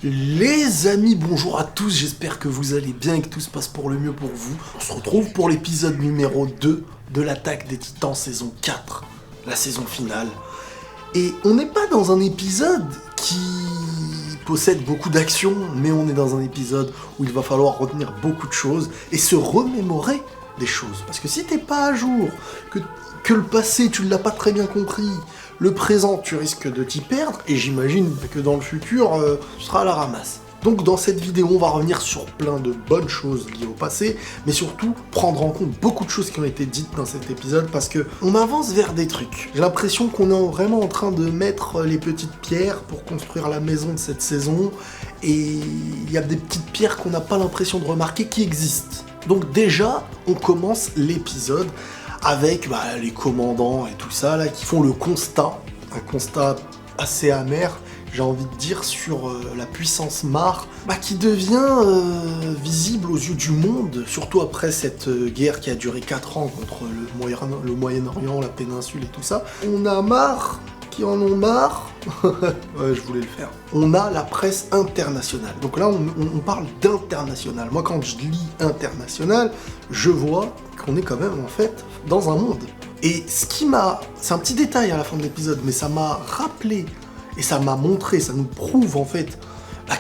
Les amis, bonjour à tous, j'espère que vous allez bien et que tout se passe pour le mieux pour vous. On se retrouve pour l'épisode numéro 2 de l'Attaque des Titans saison 4, la saison finale. Et on n'est pas dans un épisode qui possède beaucoup d'action, mais on est dans un épisode où il va falloir retenir beaucoup de choses et se remémorer des choses. Parce que si t'es pas à jour, que le passé tu l'as pas très bien compris, le présent tu risques de t'y perdre, et j'imagine que dans le futur tu seras à la ramasse. Donc dans cette vidéo on va revenir sur plein de bonnes choses liées au passé, mais surtout prendre en compte beaucoup de choses qui ont été dites dans cet épisode, parce que on avance vers des trucs. J'ai l'impression qu'on est vraiment en train de mettre les petites pierres pour construire la maison de cette saison, et il y a des petites pierres qu'on n'a pas l'impression de remarquer qui existent. Donc déjà on commence l'épisode avec les commandants et tout ça là qui font le constat, un constat assez amer, j'ai envie de dire, sur la puissance Mar, qui devient visible aux yeux du monde, surtout après cette guerre qui a duré 4 ans contre le Moyen-Orient, la péninsule et tout ça. On a Mar qui en ont marre. Ouais, je voulais le faire. On a la presse internationale. Donc là, on parle d'international. Moi, quand je lis international, je vois qu'on est quand même, en fait, dans un monde. Et c'est un petit détail à la fin de l'épisode, mais ça m'a rappelé, et ça m'a montré, ça nous prouve, en fait,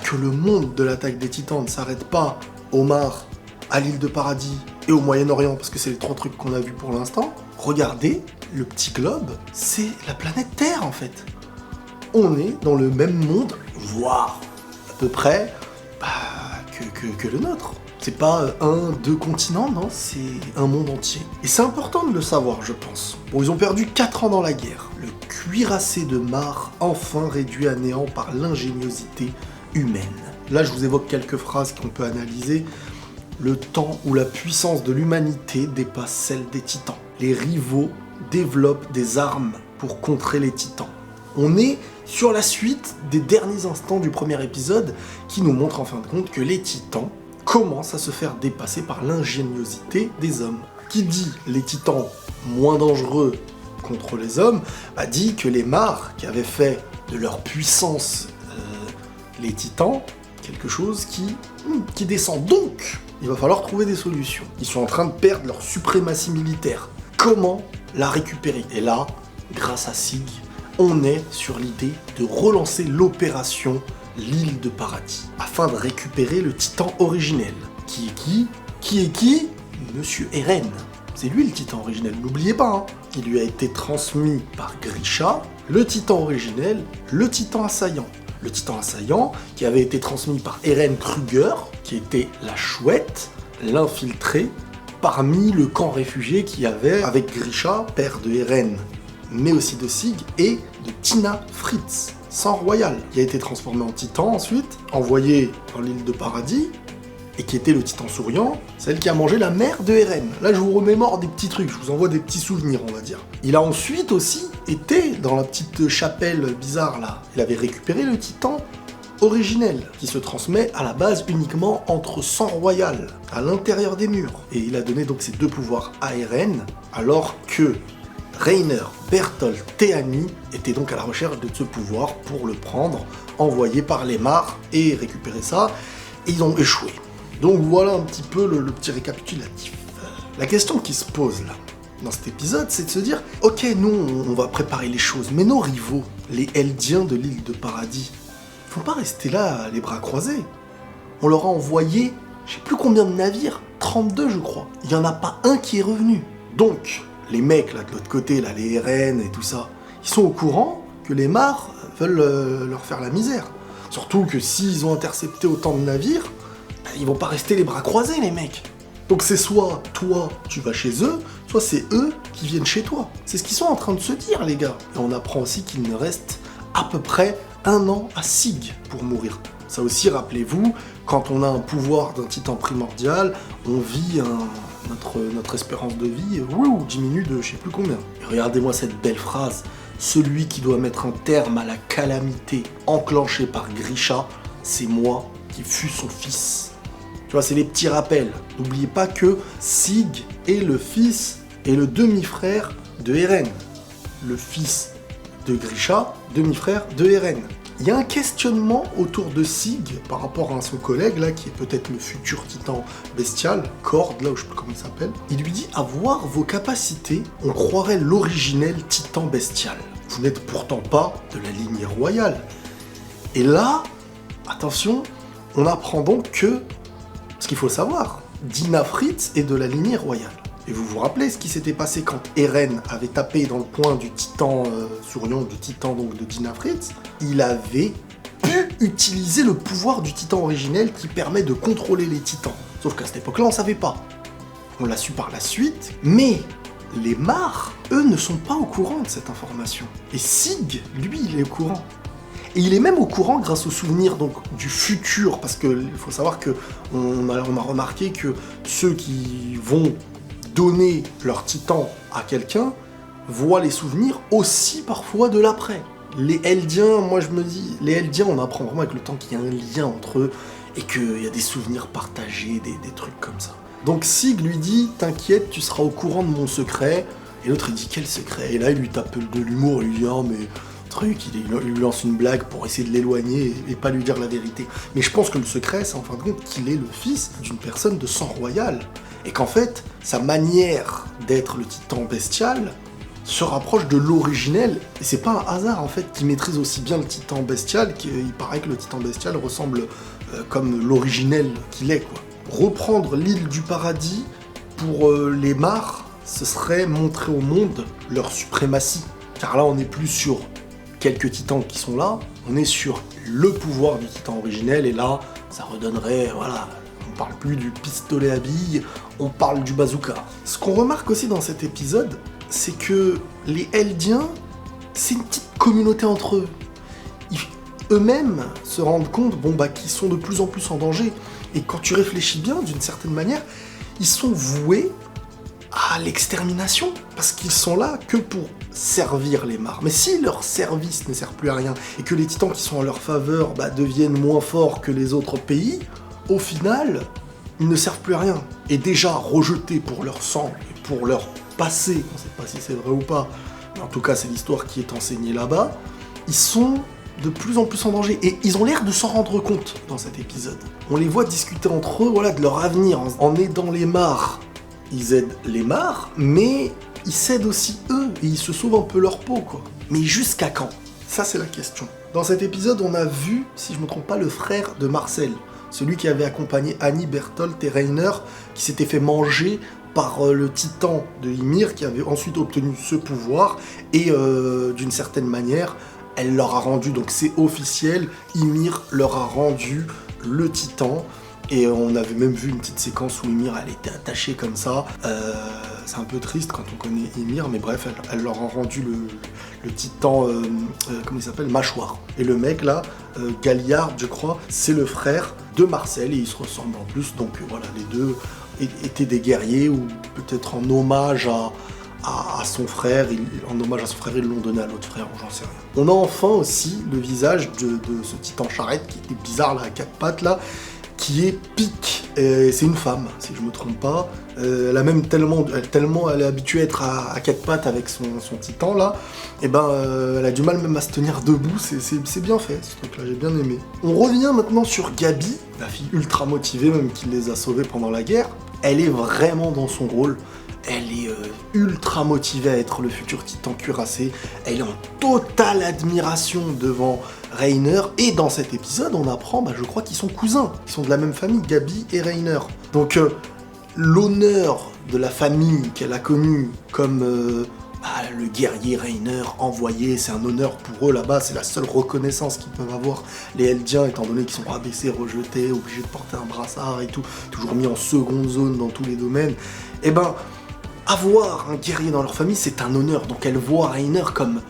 que le monde de l'Attaque des Titans ne s'arrête pas au Mar, à l'île de Paradis et au Moyen-Orient, parce que c'est les 3 trucs qu'on a vus pour l'instant. Regardez, le petit globe, c'est la planète Terre, en fait. On est dans le même monde, voire à peu près que le nôtre. C'est pas 2 continents, non, c'est un monde entier. Et c'est important de le savoir, je pense. Bon, ils ont perdu 4 ans dans la guerre. Le cuirassé de Mar, enfin réduit à néant par l'ingéniosité humaine. Là, je vous évoque quelques phrases qu'on peut analyser. Le temps où la puissance de l'humanité dépasse celle des titans. Les rivaux développent des armes pour contrer les titans. On est sur la suite des derniers instants du premier épisode qui nous montre en fin de compte que les titans commencent à se faire dépasser par l'ingéniosité des hommes. Qui dit les titans moins dangereux contre les hommes, dit que les Mar, qui avaient fait de leur puissance les titans, quelque chose qui descend. Donc, il va falloir trouver des solutions. Ils sont en train de perdre leur suprématie militaire. Comment la récupérer? Et là, grâce à Sig, on est sur l'idée de relancer l'opération l'île de Paradis, afin de récupérer le titan originel. Qui est qui? Monsieur Eren. C'est lui le titan originel, n'oubliez pas. Il lui a été transmis par Grisha, le titan originel, le titan assaillant. Le titan assaillant qui avait été transmis par Eren Kruger, qui était la chouette, l'infiltré, parmi le camp réfugié qu'il y avait avec Grisha, père de Eren, mais aussi de Sig, et de Tina Fritz, sang royal, qui a été transformé en titan ensuite, envoyé dans l'île de Paradis, et qui était le titan souriant, celle qui a mangé la mère de Eren. Là, je vous remémore des petits trucs, je vous envoie des petits souvenirs, on va dire. Il a ensuite aussi été dans la petite chapelle bizarre là. Il avait récupéré le titan originel, qui se transmet à la base uniquement entre sang royal, à l'intérieur des murs. Et il a donné donc ses 2 pouvoirs à Eren, alors que Reiner, Bertholdt, Théani étaient donc à la recherche de ce pouvoir pour le prendre, envoyé par les Mar, et récupérer ça, et ils ont échoué. Donc voilà un petit peu le petit récapitulatif. La question qui se pose là, dans cet épisode, c'est de se dire, ok, nous on va préparer les choses, mais nos rivaux, les Eldiens de l'île de Paradis, faut pas rester là les bras croisés. On leur a envoyé, je sais plus combien de navires, 32 je crois. Il y en a pas un qui est revenu. Donc, les mecs là de l'autre côté, là, les RN et tout ça, Ils sont au courant que les mares veulent leur faire la misère. Surtout que s'ils ont intercepté autant de navires, bah, ils vont pas rester les bras croisés, les mecs. Donc c'est soit toi, tu vas chez eux, soit c'est eux qui viennent chez toi. C'est ce qu'ils sont en train de se dire, les gars. Et on apprend aussi qu'il ne reste à peu près 1 an à Sig pour mourir. Ça aussi, rappelez-vous, quand on a un pouvoir d'un titan primordial, on vit notre espérance de vie diminue de je sais plus combien. Et regardez-moi cette belle phrase. Celui qui doit mettre un terme à la calamité enclenchée par Grisha, c'est moi qui fus son fils. Tu vois, c'est les petits rappels. N'oubliez pas que Sig est le fils et le demi-frère de Eren. Le fils de Grisha, demi-frère de Eren. Il y a un questionnement autour de Sig par rapport à son collègue, là, qui est peut-être le futur titan bestial, Cord, là, où je sais plus comment il s'appelle. Il lui dit « À voir vos capacités, on croirait l'originel titan bestial. Vous n'êtes pourtant pas de la lignée royale. » Et là, attention, on apprend donc que, ce qu'il faut savoir, Dina Fritz est de la lignée royale. Et vous vous rappelez ce qui s'était passé quand Eren avait tapé dans le poing du titan Sourion, du titan donc de Dina Fritz. Il avait pu utiliser le pouvoir du titan originel qui permet de contrôler les titans. Sauf qu'à cette époque-là, on ne savait pas. On l'a su par la suite, mais les Mars, eux, ne sont pas au courant de cette information. Et Sig, lui, il est au courant. Et il est même au courant grâce aux souvenirs donc, du futur, parce qu'il faut savoir qu'on a remarqué que ceux qui vont donner leur titan à quelqu'un voient les souvenirs aussi parfois de l'après. Les Eldiens, moi je me dis, les Eldiens, on apprend vraiment avec le temps qu'il y a un lien entre eux et qu'il y a des souvenirs partagés, des trucs comme ça. Donc Sig lui dit, t'inquiète, tu seras au courant de mon secret. Et l'autre il dit, quel secret? Et là il lui tape de l'humour, il lui dit, oh mais truc, il lui lance une blague pour essayer de l'éloigner et pas lui dire la vérité. Mais je pense que le secret, c'est en fin de compte qu'il est le fils d'une personne de sang royal. Et qu'en fait, sa manière d'être le titan bestial se rapproche de l'originel. Et c'est pas un hasard en fait qu'il maîtrise aussi bien le titan bestial qu'il paraît que le titan bestial ressemble comme l'originel qu'il est, quoi. Reprendre l'île du paradis pour les Mars, ce serait montrer au monde leur suprématie. Car là, on n'est plus sur quelques titans qui sont là, on est sur le pouvoir du titan originel, et là, ça redonnerait, voilà, on parle plus du pistolet à billes, on parle du bazooka. Ce qu'on remarque aussi dans cet épisode, c'est que les Eldiens, c'est une petite communauté entre eux. Eux-mêmes se rendent compte, qu'ils sont de plus en plus en danger, et quand tu réfléchis bien, d'une certaine manière, ils sont voués à l'extermination, parce qu'ils sont là que pour servir les Mars. Mais si leur service ne sert plus à rien, et que les titans qui sont en leur faveur deviennent moins forts que les autres pays, au final, ils ne servent plus à rien. Et déjà rejetés pour leur sang, et pour leur passé, on ne sait pas si c'est vrai ou pas, mais en tout cas c'est l'histoire qui est enseignée là-bas, ils sont de plus en plus en danger, et ils ont l'air de s'en rendre compte dans cet épisode. On les voit discuter entre eux, de leur avenir, en aidant les Mars. Ils aident les Mars, mais ils s'aident aussi eux, et ils se sauvent un peu leur peau, quoi. Mais jusqu'à quand? Ça, c'est la question. Dans cet épisode, on a vu, si je me trompe pas, le frère de Marcel, celui qui avait accompagné Annie, Bertholdt et Reiner, qui s'était fait manger par le titan de Ymir, qui avait ensuite obtenu ce pouvoir, et d'une certaine manière, elle leur a rendu, donc c'est officiel, Ymir leur a rendu le titan. Et on avait même vu une petite séquence où Ymir, elle était attachée comme ça. C'est un peu triste quand on connaît Ymir, mais bref, elle leur a rendu le titan, comment il s'appelle, Mâchoire. Et le mec là, Galliard, je crois, c'est le frère de Marcel, et ils se ressemblent en plus. Donc voilà, les deux étaient des guerriers, ou peut-être en hommage à son frère, ils l'ont donné à l'autre frère, j'en sais rien. On a enfin aussi le visage de ce titan charrette, qui était bizarre là, à 4 pattes là, qui est Pique. C'est une femme, si je me trompe pas. Elle a même tellement elle est habituée à être à 4 pattes avec son titan là, et elle a du mal même à se tenir debout. C'est bien fait ce truc là, j'ai bien aimé. On revient maintenant sur Gabi, la fille ultra motivée même qui les a sauvés pendant la guerre. Elle est vraiment dans son rôle. Elle est ultra motivée à être le futur titan cuirassé. Elle est en totale admiration devant Reiner. Et dans cet épisode, on apprend, je crois qu'ils sont cousins. Ils sont de la même famille, Gabi et Reiner. Donc l'honneur de la famille qu'elle a connue comme le guerrier Reiner envoyé, c'est un honneur pour eux là-bas, c'est la seule reconnaissance qu'ils peuvent avoir, les Eldiens, étant donné qu'ils sont rabaissés, rejetés, obligés de porter un brassard et tout, toujours mis en seconde zone dans tous les domaines, et ben, avoir un guerrier dans leur famille, c'est un honneur, donc elle voit Reiner comme...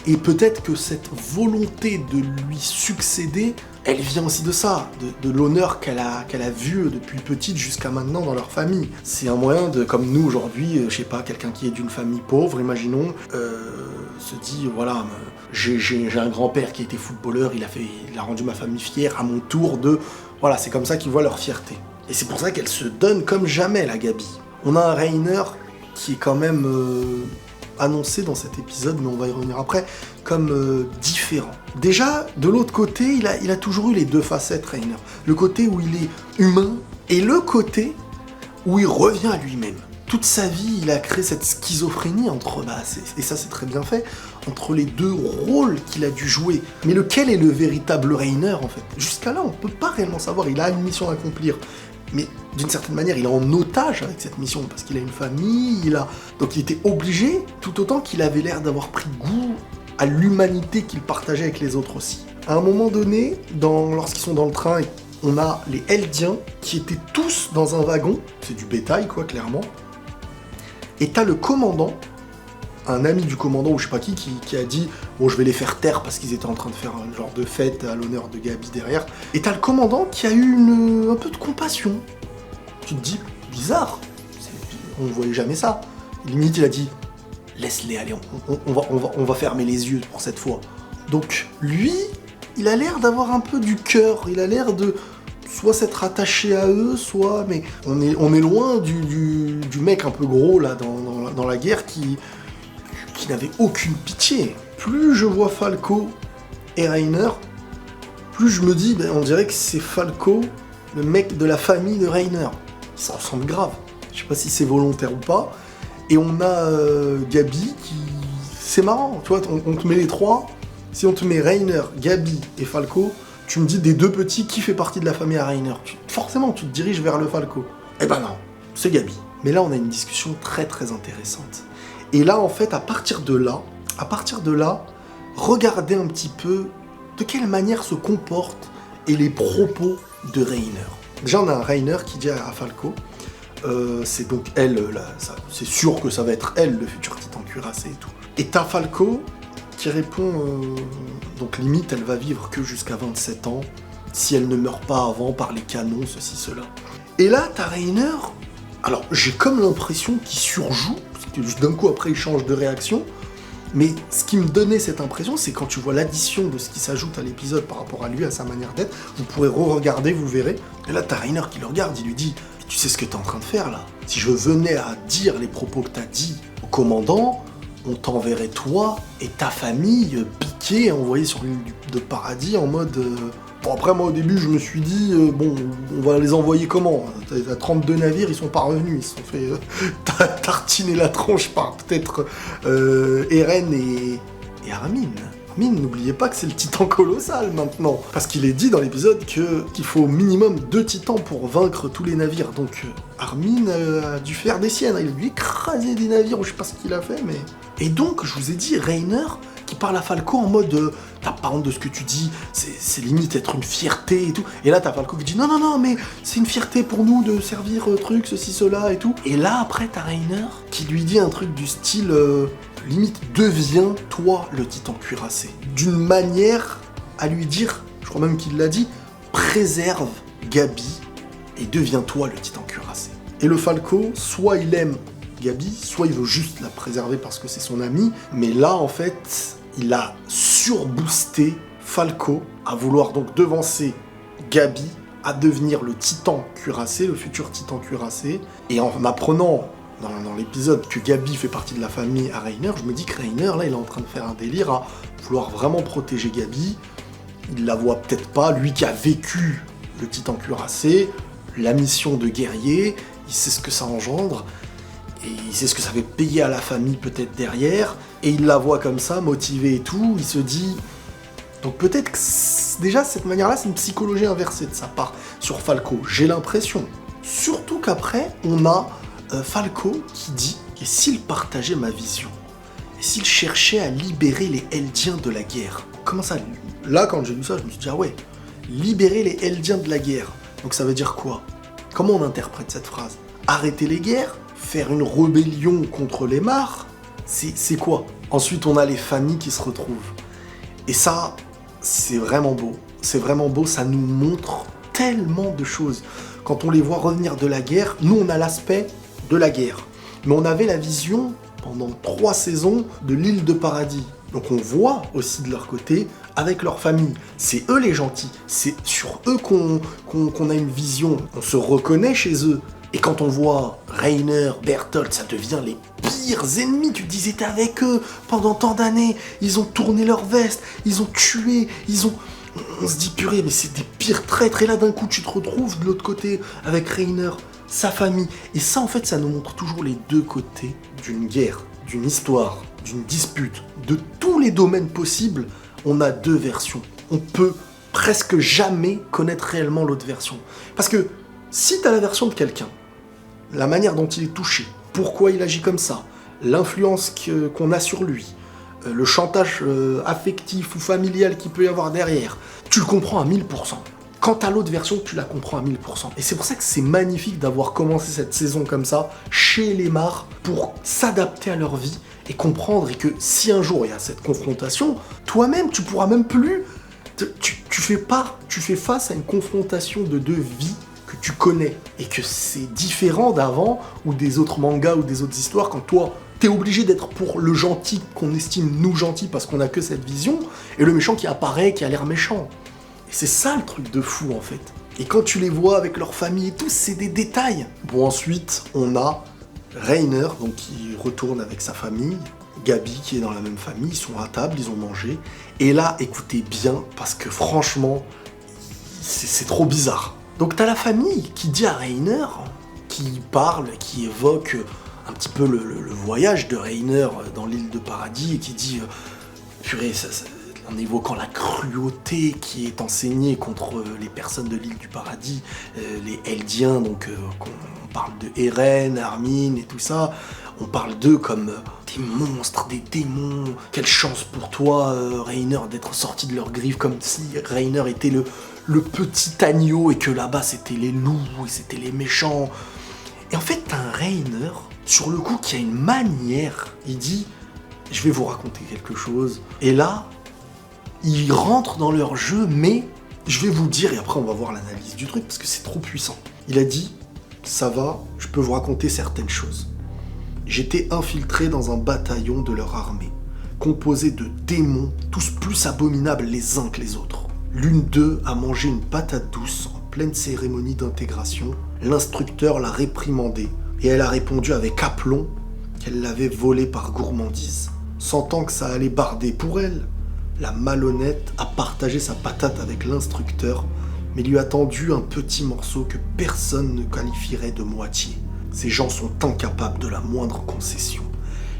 Et peut-être que cette volonté de lui succéder, elle vient aussi de ça, de l'honneur qu'elle a vu depuis petite jusqu'à maintenant dans leur famille. C'est un moyen de, comme nous aujourd'hui, je sais pas, quelqu'un qui est d'une famille pauvre, imaginons, se dit, voilà, j'ai un grand-père qui était footballeur, il a rendu ma famille fière, à mon tour de... Voilà, c'est comme ça qu'ils voient leur fierté. Et c'est pour ça qu'elle se donne comme jamais, la Gabi. On a un Reiner qui est quand même... annoncé dans cet épisode, mais on va y revenir après, comme différent. Déjà, de l'autre côté, il a toujours eu les deux facettes, Reiner. Le côté où il est humain, et le côté où il revient à lui-même. Toute sa vie, il a créé cette schizophrénie entre, et ça c'est très bien fait, entre les deux rôles qu'il a dû jouer. Mais lequel est le véritable Reiner, en fait? Jusqu'à là, on peut pas réellement savoir, il a une mission à accomplir. Mais d'une certaine manière, il est en otage avec cette mission, parce qu'il a une famille, donc il était obligé, tout autant qu'il avait l'air d'avoir pris goût à l'humanité qu'il partageait avec les autres aussi. À un moment donné, lorsqu'ils sont dans le train, on a les Eldiens qui étaient tous dans un wagon, c'est du bétail quoi, clairement, et t'as le commandant, un ami du commandant, ou je sais pas qui a dit « Bon, je vais les faire taire parce qu'ils étaient en train de faire un genre de fête à l'honneur de Gabi derrière. » Et t'as le commandant qui a eu un peu de compassion. Tu te dis « Bizarre, on ne voyait jamais ça. » Limite, il a dit « Laisse-les aller, on va fermer les yeux pour cette fois. » Donc, lui, il a l'air d'avoir un peu du cœur, il a l'air de... soit s'être attaché à eux, soit... Mais on est loin du mec un peu gros, là, dans la guerre, qui n'avait aucune pitié. Plus je vois Falco et Reiner, plus je me dis, on dirait que c'est Falco, le mec de la famille de Reiner. Ça ressemble grave. Je sais pas si c'est volontaire ou pas. Et on a Gabi qui... C'est marrant, tu vois, on te met les trois. Si on te met Reiner, Gabi et Falco, tu me dis des deux petits qui fait partie de la famille à Reiner. Forcément, tu te diriges vers le Falco. Eh ben non, c'est Gabi. Mais là, on a une discussion très très intéressante. Et là, en fait, à partir de là, regardez un petit peu de quelle manière se comportent et les propos de Reiner. Déjà, on a un Reiner qui dit à Falco, c'est donc elle, là, c'est sûr que ça va être elle, le futur titan cuirassé et tout. Et t'as Falco qui répond, donc limite, elle va vivre que jusqu'à 27 ans, si elle ne meurt pas avant par les canons, ceci, cela. Et là, t'as Reiner, alors j'ai comme l'impression qu'il surjoue, d'un coup après il change de réaction, mais ce qui me donnait cette impression, c'est quand tu vois l'addition de ce qui s'ajoute à l'épisode par rapport à lui, à sa manière d'être, vous pourrez re-regarder, vous verrez, et là t'as Reiner qui le regarde, il lui dit « Tu sais ce que t'es en train de faire là? Si je venais à dire les propos que t'as dit au commandant, on t'enverrait toi et ta famille piqués, envoyés sur l'île de Paradis en mode... Bon, après, moi, au début, je me suis dit, bon, on va les envoyer comment? T'as 32 navires, ils sont pas revenus, ils se sont fait tartiner la tronche par peut-être Eren et Armin. Armin, n'oubliez pas que c'est le titan colossal, maintenant. Parce qu'il est dit dans l'épisode qu'il faut au minimum 2 titans pour vaincre tous les navires. Donc, Armin a dû faire des siennes, il a dû écraser des navires, ou je sais pas ce qu'il a fait, mais... Et donc, je vous ai dit, Reiner... qui parle à Falco en mode t'as pas honte de ce que tu dis, c'est limite être une fierté et tout. Et là t'as Falco qui dit non mais c'est une fierté pour nous de servir truc, ceci, cela et tout. Et là après t'as Reiner qui lui dit un truc du style limite deviens toi le titan cuirassé. D'une manière à lui dire, je crois même qu'il l'a dit, préserve Gabi et deviens toi le titan cuirassé. Et le Falco, soit il aime Gabi, soit il veut juste la préserver parce que c'est son ami, mais là en fait il a surboosté Falco à vouloir donc devancer Gabi à devenir le titan cuirassé, le futur titan cuirassé, et en apprenant dans l'épisode que Gabi fait partie de la famille à Reiner, je me dis que Reiner là il est en train de faire un délire à vouloir vraiment protéger Gabi. Il la voit peut-être pas, lui qui a vécu le titan cuirassé, la mission de guerrier, il sait ce que ça engendre. Et il sait ce que ça fait payer à la famille peut-être derrière, et il la voit comme ça, motivée et tout, il se dit... Donc peut-être que déjà cette manière-là, c'est une psychologie inversée de sa part sur Falco, j'ai l'impression. Surtout qu'après, on a Falco qui dit « Et s'il partageait ma vision ?» Et s'il cherchait à libérer les Eldiens de la guerre? Comment ça? Là, quand j'ai lu ça, je me suis dit, ah ouais, libérer les Eldiens de la guerre. Donc ça veut dire quoi? Comment on interprète cette phrase? Arrêter les guerres? Faire une rébellion contre les Mars? C'est quoi? Ensuite, on a les familles qui se retrouvent. Et ça, c'est vraiment beau. C'est vraiment beau, ça nous montre tellement de choses. Quand on les voit revenir de la guerre, nous, on a l'aspect de la guerre. Mais on avait la vision, pendant 3 saisons, de l'île de Paradis. Donc on voit aussi de leur côté, avec leur famille. C'est eux les gentils. C'est sur eux qu'on a une vision. On se reconnaît chez eux. Et quand on voit Reiner, Bertholdt, ça devient les pires ennemis. Tu disais, t'es avec eux pendant tant d'années. Ils ont tourné leur veste, ils ont tué, On se dit, purée, mais c'est des pires traîtres. Et là, d'un coup, tu te retrouves de l'autre côté avec Reiner, sa famille. Et ça, en fait, ça nous montre toujours les deux côtés d'une guerre, d'une histoire, d'une dispute. De tous les domaines possibles, on a 2 versions. On peut presque jamais connaître réellement l'autre version. Parce que si tu as la version de quelqu'un, la manière dont il est touché, pourquoi il agit comme ça, l'influence qu'on a sur lui, le chantage affectif ou familial qu'il peut y avoir derrière, tu le comprends à 1000%. Quant à l'autre version, tu la comprends à 1000%. Et c'est pour ça que c'est magnifique d'avoir commencé cette saison comme ça, chez les Mars, pour s'adapter à leur vie et comprendre et que si un jour il y a cette confrontation, toi-même, tu pourras même plus... Tu fais face à une confrontation de 2 vies que tu connais et que c'est différent d'avant ou des autres mangas ou des autres histoires quand toi t'es obligé d'être pour le gentil qu'on estime nous gentil parce qu'on a que cette vision et le méchant qui apparaît qui a l'air méchant. Et c'est ça le truc de fou en fait. Et quand tu les vois avec leur famille et tout, c'est des détails. Bon, ensuite on a Reiner donc qui retourne avec sa famille, Gabi qui est dans la même famille, ils sont à table, ils ont mangé et là écoutez bien parce que franchement c'est trop bizarre. Donc t'as la famille qui dit à Reiner, qui parle, qui évoque un petit peu le voyage de Reiner dans l'île de Paradis et qui dit purée, en évoquant la cruauté qui est enseignée contre les personnes de l'île du Paradis, les Eldiens, donc on parle de Eren, Armin et tout ça, on parle d'eux comme des monstres, des démons. Quelle chance pour toi, Reiner, d'être sorti de leurs griffes, comme si Reiner était le petit agneau et que là-bas c'était les loups et c'était les méchants. Et en fait, t'as un Reiner, sur le coup, qui a une manière, il dit « Je vais vous raconter quelque chose ». Et là, il rentre dans leur jeu, mais je vais vous dire, et après on va voir l'analyse du truc, parce que c'est trop puissant. Il a dit « Ça va, je peux vous raconter certaines choses. J'étais infiltré dans un bataillon de leur armée, composé de démons, tous plus abominables les uns que les autres. L'une d'eux a mangé une patate douce en pleine cérémonie d'intégration. L'instructeur l'a réprimandée et elle a répondu avec aplomb qu'elle l'avait volée par gourmandise. Sentant que ça allait barder pour elle, la malhonnête a partagé sa patate avec l'instructeur, mais lui a tendu un petit morceau que personne ne qualifierait de moitié. Ces gens sont incapables de la moindre concession.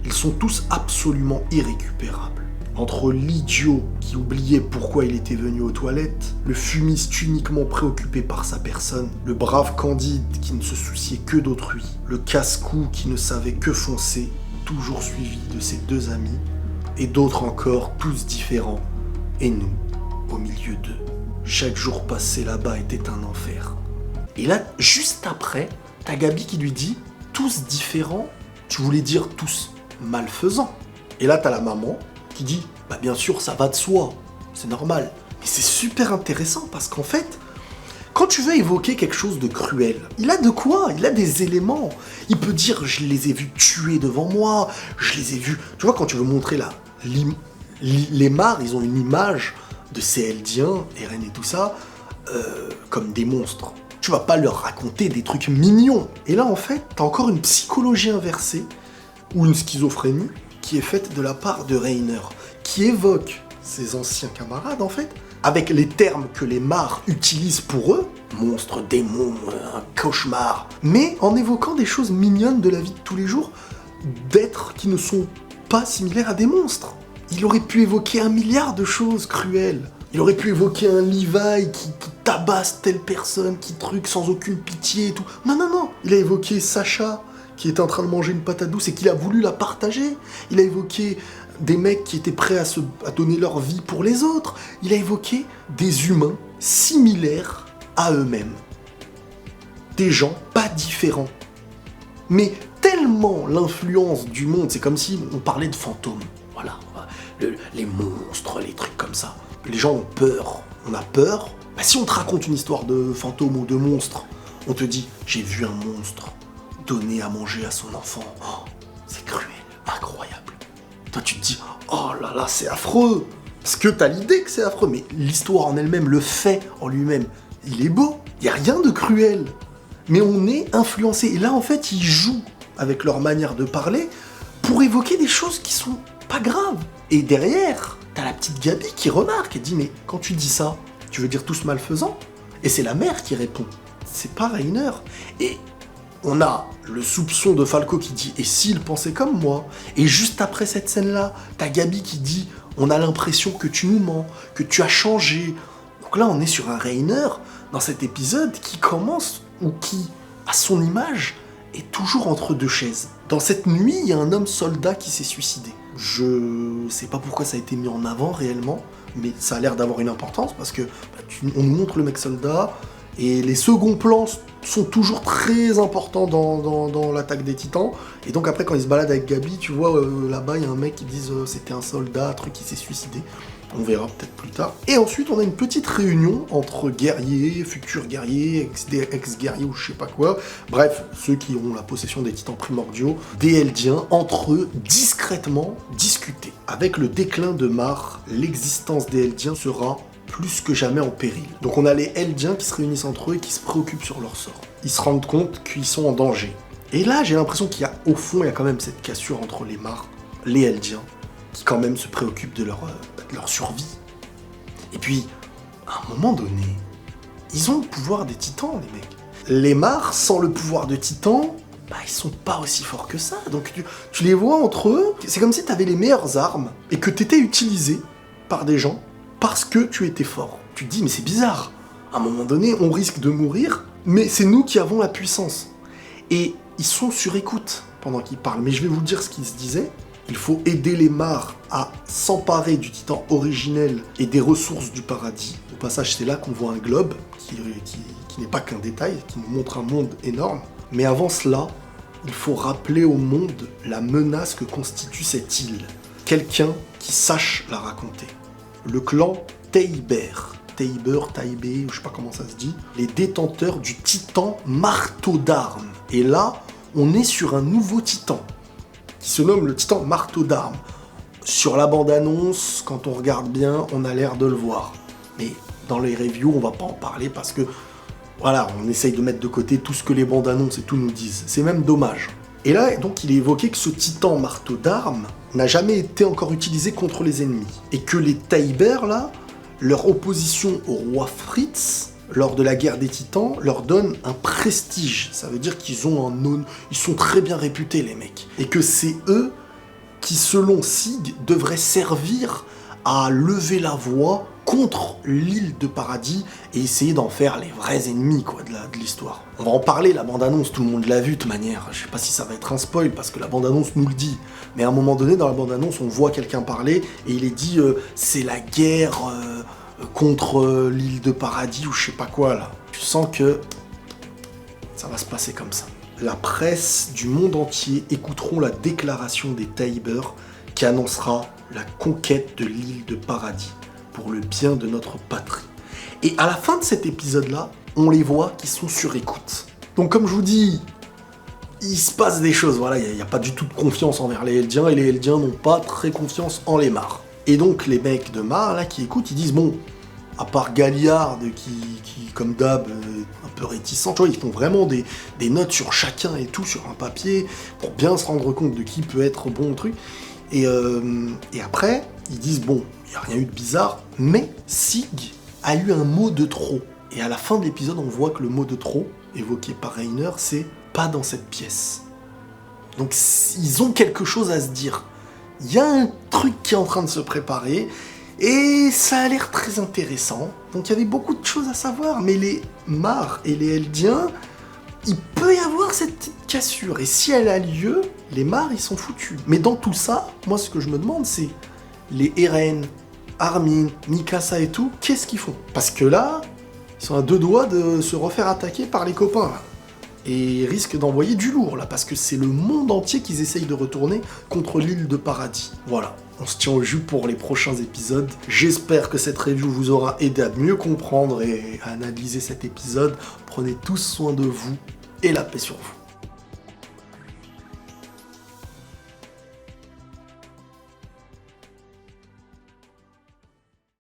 Ils sont tous absolument irrécupérables. Entre l'idiot qui oubliait pourquoi il était venu aux toilettes, le fumiste uniquement préoccupé par sa personne, le brave Candide qui ne se souciait que d'autrui, le casse-cou qui ne savait que foncer, toujours suivi de ses 2 amis, et d'autres encore, tous différents, et nous, au milieu d'eux. Chaque jour passé là-bas était un enfer. Et là, juste après, t'as Gabi qui lui dit « Tous différents ?» Tu voulais dire tous malfaisants. Et là, t'as la maman qui dit « Bah bien sûr, ça va de soi, c'est normal. » Mais c'est super intéressant parce qu'en fait, quand tu veux évoquer quelque chose de cruel, il a de quoi? Il a des éléments. Il peut dire « Je les ai vus tuer devant moi, je les ai vus... » Tu vois, quand tu veux montrer les Mars, ils ont une image de ces Eldiens, Eren et tout ça, comme des monstres. Tu vas pas leur raconter des trucs mignons. Et là, en fait, t'as encore une psychologie inversée, ou une schizophrénie, qui est faite de la part de Reiner, qui évoque ses anciens camarades, en fait, avec les termes que les Mars utilisent pour eux, monstres, démons, un cauchemar, mais en évoquant des choses mignonnes de la vie de tous les jours, d'êtres qui ne sont pas similaires à des monstres. Il aurait pu évoquer 1 milliard de choses cruelles. Il aurait pu évoquer un Levi qui tabasse telle personne, qui truc sans aucune pitié et tout. Non, non, non. Il a évoqué Sacha, qui était en train de manger une patate douce et qu'il a voulu la partager. Il a évoqué des mecs qui étaient prêts à donner leur vie pour les autres. Il a évoqué des humains similaires à eux-mêmes. Des gens pas différents. Mais tellement l'influence du monde, c'est comme si on parlait de fantômes. Voilà, les monstres, les trucs comme ça. Les gens ont peur. On a peur. Bah, si on te raconte une histoire de fantôme ou de monstre, on te dit « j'ai vu un monstre donner à manger à son enfant. Oh, c'est cruel, incroyable. » Toi tu te dis « oh là là, c'est affreux !» Parce que t'as l'idée que c'est affreux, mais l'histoire en elle-même, le fait en lui-même, il est beau. Il n'y a rien de cruel. Mais on est influencé. Et là, en fait, ils jouent avec leur manière de parler pour évoquer des choses qui sont pas graves. Et derrière, t'as la petite Gabi qui remarque et dit « mais quand tu dis ça, tu veux dire tous malfaisants ?» Et c'est la mère qui répond. C'est pas Rainer. Et on a le soupçon de Falco qui dit « et s'il pensait comme moi ?» Et juste après cette scène-là, t'as Gabi qui dit « on a l'impression que tu nous mens, que tu as changé. » Donc là, on est sur un Rainer, dans cet épisode, qui commence, ou qui, à son image, est toujours entre deux chaises. Dans cette nuit, il y a un homme soldat qui s'est suicidé. Je sais pas pourquoi ça a été mis en avant réellement, mais ça a l'air d'avoir une importance, parce que on nous montre le mec soldat, et les seconds plans sont toujours très importants dans l'attaque des Titans. Et donc après, quand il se balade avec Gabi, tu vois, là-bas, il y a un mec qui dit c'était un soldat, un truc qui s'est suicidé. On verra peut-être plus tard. Et ensuite, on a une petite réunion entre guerriers, futurs guerriers, ex-guerriers ou je sais pas quoi. Bref, ceux qui ont la possession des Titans primordiaux, des Eldiens, entre eux, discrètement discuter. Avec le déclin de Mar, l'existence des Eldiens sera plus que jamais en péril. Donc on a les Eldiens qui se réunissent entre eux et qui se préoccupent sur leur sort. Ils se rendent compte qu'ils sont en danger. Et là, j'ai l'impression qu'il y a, au fond, il y a quand même cette cassure entre les Mar, les Eldiens, qui quand même se préoccupent de leur survie. Et puis, à un moment donné, ils ont le pouvoir des Titans, les mecs. Les Mar, sans le pouvoir de Titan, bah, ils sont pas aussi forts que ça. Donc tu les vois entre eux, c'est comme si tu avais les meilleures armes et que tu étais utilisé par des gens parce que tu étais fort. Tu te dis, mais c'est bizarre. À un moment donné, on risque de mourir, mais c'est nous qui avons la puissance. Et ils sont sur écoute pendant qu'ils parlent. Mais je vais vous dire ce qu'ils se disaient. Il faut aider les Mar à s'emparer du Titan originel et des ressources du paradis. Au passage, c'est là qu'on voit un globe qui n'est pas qu'un détail, qui nous montre un monde énorme. Mais avant cela, il faut rappeler au monde la menace que constitue cette île. Quelqu'un qui sache la raconter. Le clan Teiber, Taibé, je sais pas comment ça se dit, les détenteurs du Titan marteau d'armes. Et là, on est sur un nouveau Titan, qui se nomme le Titan marteau d'armes. Sur la bande-annonce, quand on regarde bien, on a l'air de le voir. Mais dans les reviews, on va pas en parler parce que, voilà, on essaye de mettre de côté tout ce que les bandes-annonces et tout nous disent. C'est même dommage. Et là, donc, il est évoqué que ce Titan marteau d'armes n'a jamais été encore utilisé contre les ennemis. Et que les Taiber, là, leur opposition au roi Fritz, lors de la guerre des Titans, leur donne un prestige. Ça veut dire qu'ils ils sont très bien réputés, les mecs. Et que c'est eux qui, selon Sig, devraient servir à lever la voix contre l'île de paradis et essayer d'en faire les vrais ennemis quoi, de l'histoire. On va en parler, la bande-annonce, tout le monde l'a vu de toute manière. Je sais pas si ça va être un spoil parce que la bande-annonce nous le dit. Mais à un moment donné, dans la bande-annonce, on voit quelqu'un parler et il est dit c'est la guerre contre l'île de paradis ou je sais pas quoi là. Tu sens que ça va se passer comme ça. La presse du monde entier écouteront la déclaration des Taiber qui annoncera la conquête de l'île de paradis pour le bien de notre patrie. Et à la fin de cet épisode-là, on les voit qui sont sur écoute. Donc comme je vous dis, il se passe des choses, voilà, il n'y a pas du tout de confiance envers les Eldiens, et les Eldiens n'ont pas très confiance en les Mar. Et donc les mecs de Mar, là, qui écoutent, ils disent, bon, à part Galliard, qui comme d'hab, un peu réticent, tu vois, ils font vraiment des notes sur chacun et tout, sur un papier, pour bien se rendre compte de qui peut être bon au truc. Et après, ils disent, bon, il n'y a rien eu de bizarre, mais Sig a eu un mot de trop. Et à la fin de l'épisode, on voit que le mot de trop, évoqué par Rainer, c'est « pas dans cette pièce ». Donc ils ont quelque chose à se dire. Il y a un truc qui est en train de se préparer, et ça a l'air très intéressant. Donc il y avait beaucoup de choses à savoir, mais les Mar et les Eldiens, il peut y avoir cette petite cassure. Et si elle a lieu, les mares, ils sont foutus. Mais dans tout ça, moi, ce que je me demande, c'est les Eren, Armin, Mikasa et tout, qu'est-ce qu'ils font? Parce que là, ils sont à deux doigts de se refaire attaquer par les copains, là. Et ils risquent d'envoyer du lourd, là, parce que c'est le monde entier qu'ils essayent de retourner contre l'île de Paradis. Voilà, on se tient au jus pour les prochains épisodes. J'espère que cette review vous aura aidé à mieux comprendre et à analyser cet épisode. Prenez tous soin de vous et la paix sur vous.